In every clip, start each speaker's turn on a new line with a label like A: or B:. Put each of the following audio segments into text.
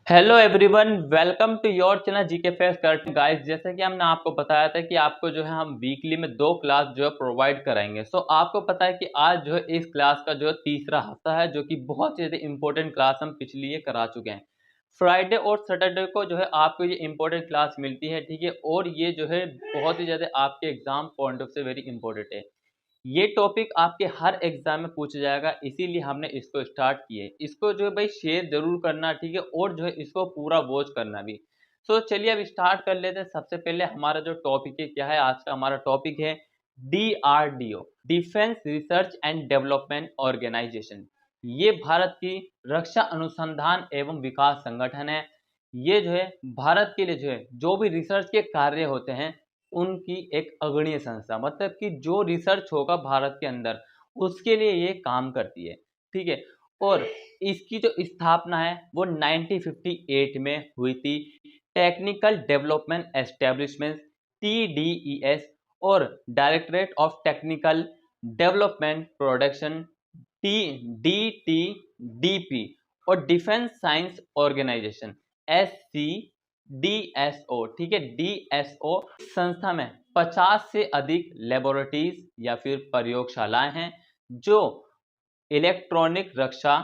A: Hello everyone, welcome to your channel GK face current guys. जैसे कि हमने आपको बताया था कि आपको जो है हम वीकली में 2 क्लास जो है प्रोवाइड कराएंगे। सो आपको पता है कि आज जो है इस क्लास का जो है तीसरा हफ्ता है, जो कि बहुत ज़्यादा इंपॉर्टेंट क्लास हम पिछली ये करा चुके हैं। फ्राइडे और सैटरडे को जो है आपको ये इंपॉर्टेंट क्लास मिलती है, ठीक है। और ये जो है बहुत ही ज़्यादा आपके एग्जाम पॉइंट ऑफ से वेरी इंपॉर्टेंट है। ये टॉपिक आपके हर एग्जाम में पूछा जाएगा, इसीलिए हमने इसको स्टार्ट किए। इसको जो है भाई शेयर जरूर करना, ठीक है, और जो है इसको पूरा वॉच करना भी। सो चलिए अब स्टार्ट कर लेते हैं। सबसे पहले हमारा जो टॉपिक है क्या है, आज का हमारा टॉपिक है DRDO, defence research and development organisation. ये भारत की रक्षा अनुसंधान एवं विकास संगठन है। ये जो है भारत के लिए जो है जो भी रिसर्च के कार्य होते हैं उनकी एक अग्रणीय संस्था, मतलब कि जो रिसर्च होगा भारत के अंदर उसके लिए ये काम करती है, ठीक है। और इसकी जो स्थापना है वो 1958 में हुई थी। टेक्निकल डेवलपमेंट एस्टेब्लिशमेंट TDES और directorate of technical development production DTDP और डिफेंस साइंस ऑर्गेनाइजेशन SCDSO, ठीक है, DSO संस्था में 50 से अधिक लेबोरेटरीज या फिर प्रयोगशालाएं हैं जो इलेक्ट्रॉनिक रक्षा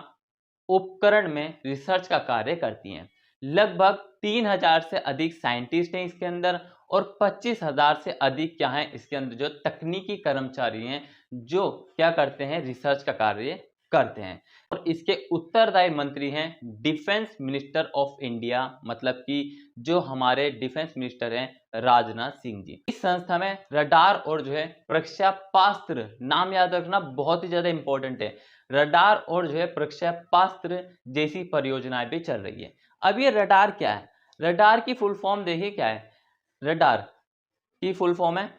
A: उपकरण में रिसर्च का कार्य करती हैं। लगभग 3000 से अधिक साइंटिस्ट हैं इसके अंदर, और 25,000 से अधिक क्या है इसके अंदर जो तकनीकी कर्मचारी हैं जो क्या करते हैं, रिसर्च का कार्य करते हैं। और इसके उत्तरदायी मंत्री हैं डिफेंस मिनिस्टर ऑफ इंडिया, मतलब कि जो हमारे डिफेंस मिनिस्टर हैं राजनाथ सिंह जी। इस संस्था में रडार और जो है प्रक्षेपास्त्र, नाम याद रखना बहुत ही ज्यादा इंपॉर्टेंट है, रडार और जो है प्रक्षेपास्त्र जैसी परियोजनाएं भी चल रही है। अब ये रडार क्या है, रडार की फुल फॉर्म देखिए क्या है। रडार की फुल फॉर्म है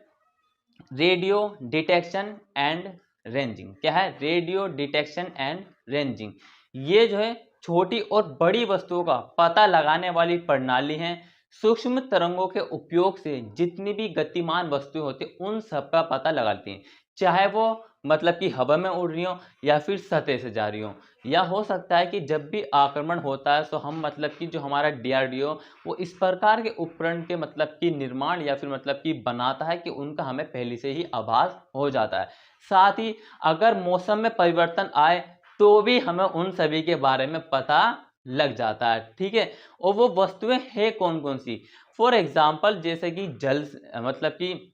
A: रेडियो डिटेक्शन एंड रेंजिंग। क्या है, रेडियो डिटेक्शन एंड रेंजिंग। ये जो है छोटी और बड़ी वस्तुओं का पता लगाने वाली प्रणाली है। सूक्ष्म तरंगों के उपयोग से जितनी भी गतिमान वस्तुएं होती हैं उन सब का पता लगाती हैं, चाहे वो मतलब कि हवा में उड़ रही हो या फिर सतह से जा रही हो। या हो सकता है कि जब भी आक्रमण होता है तो हम मतलब कि जो हमारा DRDO वो इस प्रकार के उपकरण के मतलब कि निर्माण या फिर मतलब कि बनाता है कि उनका हमें पहले से ही आभास हो जाता है। साथ ही अगर मौसम में परिवर्तन आए तो भी हमें उन सभी के बारे में पता लग जाता है, ठीक है। और वो वस्तुएं हैं कौन कौन सी, फॉर एग्जाम्पल जैसे कि जल, मतलब कि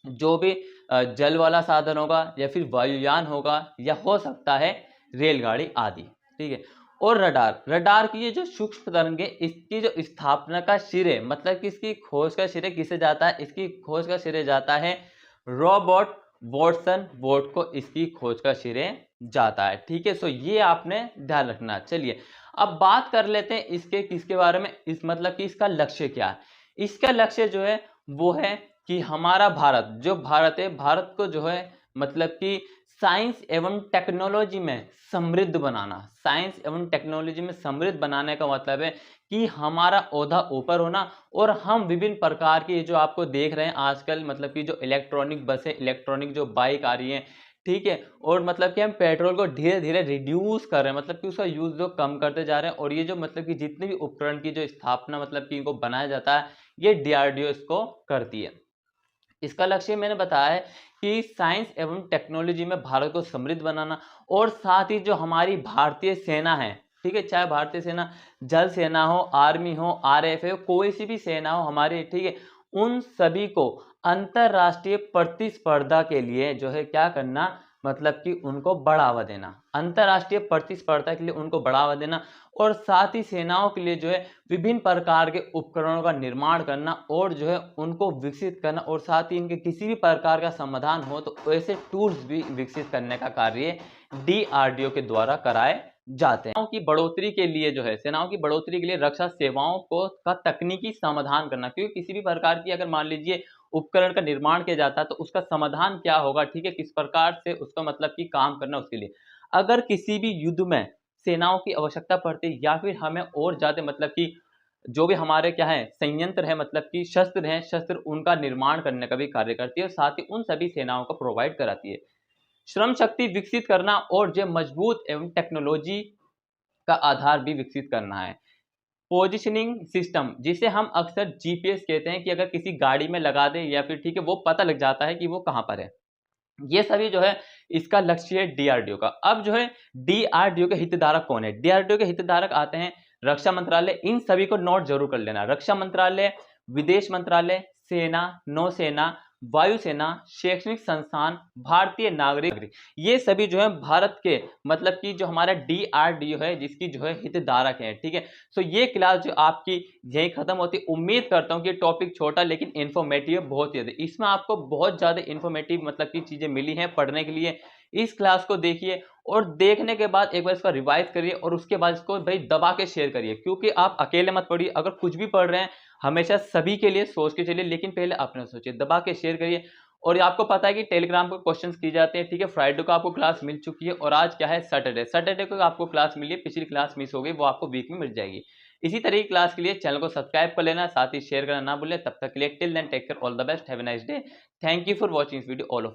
A: जो भी जल वाला साधन होगा या फिर वायुयान होगा या हो सकता है रेलगाड़ी आदि, ठीक है। और रडार, रडार की ये जो सूक्ष्म तरंगे, इसकी जो स्थापना का श्रेय, मतलब कि इसकी खोज का श्रेय किसे जाता है, इसकी खोज का श्रेय जाता है रॉबर्ट वॉटसन वोट को, इसकी खोज का श्रेय जाता है, ठीक है। सो ये आपने ध्यान रखना। चलिए अब बात कर लेते हैं इसके किसके बारे में, इस मतलब कि इसका लक्ष्य क्या है। इसका लक्ष्य जो है वो है कि हमारा भारत, जो भारत है, भारत को जो है मतलब कि साइंस एवं टेक्नोलॉजी में समृद्ध बनाना। साइंस एवं टेक्नोलॉजी में समृद्ध बनाने का मतलब है कि हमारा ओहदा ऊपर होना, और हम विभिन्न प्रकार की जो आपको देख रहे हैं आजकल, मतलब कि जो इलेक्ट्रॉनिक बसें, इलेक्ट्रॉनिक जो बाइक आ रही हैं, ठीक है। और मतलब कि हम पेट्रोल को धीरे धीरे रिड्यूस कर रहे हैं, मतलब कि उसका यूज जो कम करते जा रहे हैं। और ये जो मतलब कि जितने भी उपकरण की जो स्थापना मतलब कि इनको बनाया जाता है ये DRDO इसको करती है। इसका लक्ष्य मैंने बताया है कि साइंस एवं टेक्नोलॉजी में भारत को समृद्ध बनाना, और साथ ही जो हमारी भारतीय सेना है, ठीक है, चाहे भारतीय सेना जल सेना हो, आर्मी हो, RF हो, कोई सी भी सेना हो हमारी, ठीक है, उन सभी को अंतरराष्ट्रीय प्रतिस्पर्धा के लिए जो है क्या करना, मतलब कि उनको बढ़ावा देना, अंतरराष्ट्रीय प्रतिस्पर्धा के लिए उनको बढ़ावा देना। और साथ ही सेनाओं के लिए जो है विभिन्न प्रकार के उपकरणों का निर्माण करना और जो है उनको विकसित करना, और साथ ही इनके किसी भी प्रकार का समाधान हो तो ऐसे टूल्स भी विकसित करने का कार्य DRDO के द्वारा कराए जाते हैं। सेनाओं की बढ़ोतरी के लिए जो है, सेनाओं की बढ़ोतरी के लिए रक्षा सेवाओं को का तकनीकी समाधान करना, क्योंकि किसी भी प्रकार की अगर मान लीजिए उपकरण का निर्माण किया जाता है तो उसका समाधान क्या होगा, ठीक है, किस प्रकार से उसका मतलब कि काम करना। उसके लिए अगर किसी भी युद्ध में सेनाओं की आवश्यकता पड़ती है या फिर हमें और ज्यादा मतलब कि जो भी हमारे क्या है संयंत्र है, मतलब कि शस्त्र हैं, शस्त्र उनका निर्माण करने का भी कार्य करती है, और साथ ही उन सभी सेनाओं को प्रोवाइड कराती है। श्रम शक्ति विकसित करना और जो मजबूत एवं टेक्नोलॉजी का आधार भी विकसित करना है। पोजिशनिंग सिस्टम, जिसे हम अक्सर जीपीएस कहते हैं, कि अगर किसी गाड़ी में लगा दें या फिर ठीक है वो पता लग जाता है कि वो कहां पर है। ये सभी जो है इसका लक्ष्य है डीआरडीओ का। अब जो है डीआरडीओ के हितधारक कौन है? डीआरडीओ के हितधारक आते हैं रक्षा मंत्रालय। इन सभी को नोट जरूर कर लेना। रक्षा मंत्रालय, विदेश मंत्रालय, सेना, नौसेना, वायुसेना, शैक्षणिक संस्थान, भारतीय नागरिक, ये सभी जो है भारत के मतलब कि जो हमारा डीआरडीओ है जिसकी जो है हितधारक है। ठीक है, सो ये क्लास जो आपकी यही खत्म होती है। उम्मीद करता हूं कि टॉपिक छोटा लेकिन इन्फॉर्मेटिव बहुत ही ज्यादा, इसमें आपको बहुत ज्यादा इन्फॉर्मेटिव मतलब की चीजें मिली हैं पढ़ने के लिए। इस क्लास को देखिए और देखने के बाद एक बार इसका रिवाइज करिए और उसके बाद इसको भाई दबा के शेयर करिए, क्योंकि आप अकेले मत पढ़िए। अगर कुछ भी पढ़ रहे हैं हमेशा सभी के लिए सोच के चलिए, लेकिन पहले अपने सोचिए, दबा के शेयर करिए। और ये आपको पता है कि टेलीग्राम पर क्वेश्चंस किए जाते हैं। ठीक है, फ्राइडे को आपको क्लास मिल चुकी है और आज क्या है? सैटरडे। सैटरडे को आपको क्लास मिली है, पिछली क्लास मिस हो गई, वो आपको वीक में मिल जाएगी। इसी तरह की क्लास के लिए चैनल को सब्सक्राइब कर लेना, साथ ही शेयर करना ना भूलें। तब तक के लिए till then take care, all the best, have a nice day. Thank you for watching this video all of